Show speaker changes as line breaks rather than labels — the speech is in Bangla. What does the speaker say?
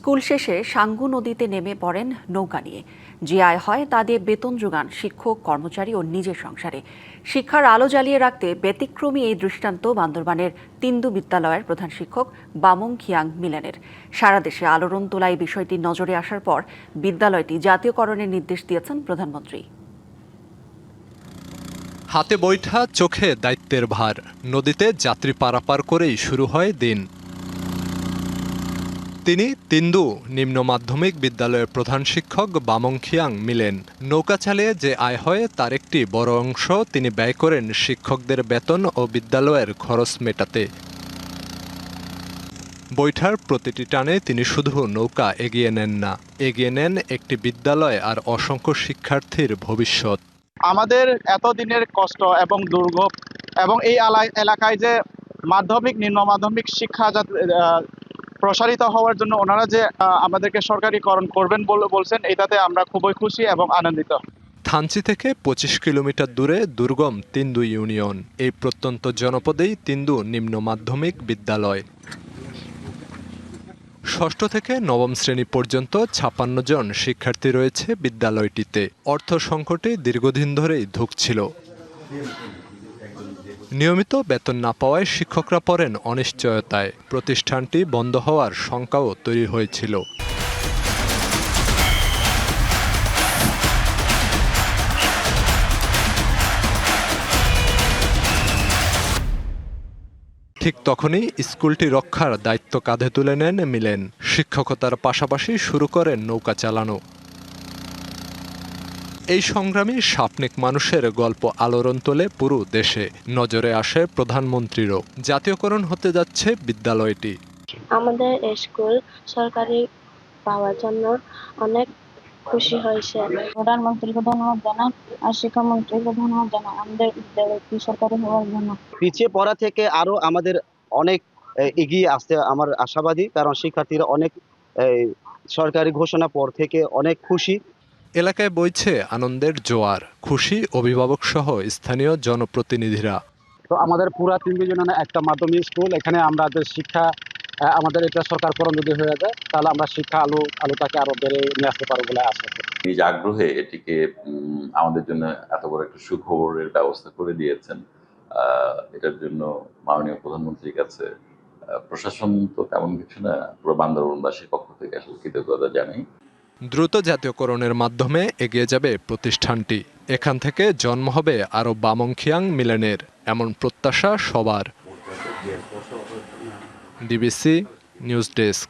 স্কুল শেষে সাঙ্গু নদীতে নেমে পড়েন নৌকা নিয়ে। যে আয় হয় তা দিয়ে বেতন যোগান শিক্ষক, কর্মচারী ও নিজের সংসারে। শিক্ষার আলো জ্বালিয়ে রাখতে ব্যতিক্রমী এই দৃষ্টান্ত বান্দরবানের তিন্দু বিদ্যালয়ের প্রধান শিক্ষক বামং খিয়াং মিলেনের। সারা দেশে আলোড়ন তোলা এই বিষয়টি নজরে আসার পর বিদ্যালয়টি জাতীয়করণের নির্দেশ দিয়েছেন প্রধানমন্ত্রী।
হাতে বৈঠা, চোখে দায়িত্বের ভার। নদীতে যাত্রী পারাপার করেই শুরু হয় দিন। তিনি তিন্দু নিম্ন মাধ্যমিক বিদ্যালয়ের প্রধান শিক্ষক বামং খিয়াং মিলেন। নৌকা চালিয়ে যে আয় হয় তার একটি বড় অংশ তিনি ব্যয় করেন শিক্ষকদের বেতন ও বিদ্যালয়ের খরচ মেটাতে। বৈঠার প্রতিটি টানে তিনি শুধু নৌকা এগিয়ে নেন না, এগিয়ে নেন একটি বিদ্যালয় আর অসংখ্য শিক্ষার্থীর ভবিষ্যৎ।
আমাদের এতদিনের কষ্ট এবং দুর্ভোগ এবং এই এলাকায় যে মাধ্যমিক, নিম্ন মাধ্যমিক শিক্ষা প্রসারিত হওয়ার জন্য ওনারা যে আমাদেরকে সরকারিকরণ করবেন বলে বলছেন, এটাতে আমরা খুবই খুশি এবং আনন্দিত।
থানচি থেকে ২৫ কিলোমিটার দূরে দুর্গম তিন্দু ইউনিয়ন। এই প্রত্যন্ত জনপদেই তিন্দু নিম্ন মাধ্যমিক বিদ্যালয়। ষষ্ঠ থেকে নবম শ্রেণী পর্যন্ত ৫৬ জন শিক্ষার্থী রয়েছে বিদ্যালয়টিতে। অর্থ সংকটে দীর্ঘদিন ধরেই ধুঁকছিল। নিয়মিত বেতন না পাওয়ায় শিক্ষকরা পড়েন অনিশ্চয়তায়। প্রতিষ্ঠানটি বন্ধ হওয়ার শঙ্কাও তৈরি হয়েছিল। ঠিক তখনই স্কুলটি রক্ষার দায়িত্ব কাঁধে তুলে নেন মিলেন। শিক্ষকতার পাশাপাশি শুরু করেন নৌকা চালানো। এই সংগ্রামী সাপনিক মানুষের গল্প আলোড়ন তোলে পুরো দেশে। নজরে আসে প্রধানমন্ত্রীরও। জাতীয়করণ হতে যাচ্ছে বিদ্যালয়টি।
আমাদের স্কুল সরকারি পাওয়ার জন্য অনেক খুশি হয়েছে। প্রধানমন্ত্রীকে ধন্যবাদ জানাই আর শিক্ষামন্ত্রীকে ধন্যবাদ জানাই আমাদের বিদ্যালয়টি সরকারি হওয়ার জন্য।
পিছিয়ে পড়া থেকে আরো আমাদের অনেক এগিয়ে আসতে আমার আশাবাদী, কারণ শিক্ষার্থীরা অনেক সরকারি ঘোষণা পর থেকে অনেক খুশি।
এলাকায় বইছে আনন্দের জোয়ার। খুশি অভিভাবক সহ স্থানীয় জনপ্রতিনিধিরা।
তো আমাদের পুরা তিন্দু ইউনিয়নে একটা মাধ্যমিক স্কুল, এখানে আমাদের শিক্ষা, আমাদের এটা সরকারকরণ যদি হয়ে যায় তাহলে আমরা শিক্ষা আলোটাকে আরো বেড়ে নিয়ে আসতে পারবো বলে আশা করি।
নিজ আগ্রহে এটিকে আমাদের জন্য এত বড় একটা সুখবরের ব্যবস্থা করে দিয়েছেন। এটার জন্য মাননীয় প্রধানমন্ত্রীর কাছে প্রশাসন তো তেমন কিছু না, পুরো বান্দরবানবাসীর পক্ষ থেকে আসলে কৃতজ্ঞতা জানাই।
দ্রুত জাতীয়করণের মাধ্যমে এগিয়ে যাবে প্রতিষ্ঠানটি। এখান থেকে জন্ম হবে আরও বামং খিয়াং মিলেনের, এমন প্রত্যাশা সবার। DBC news desk.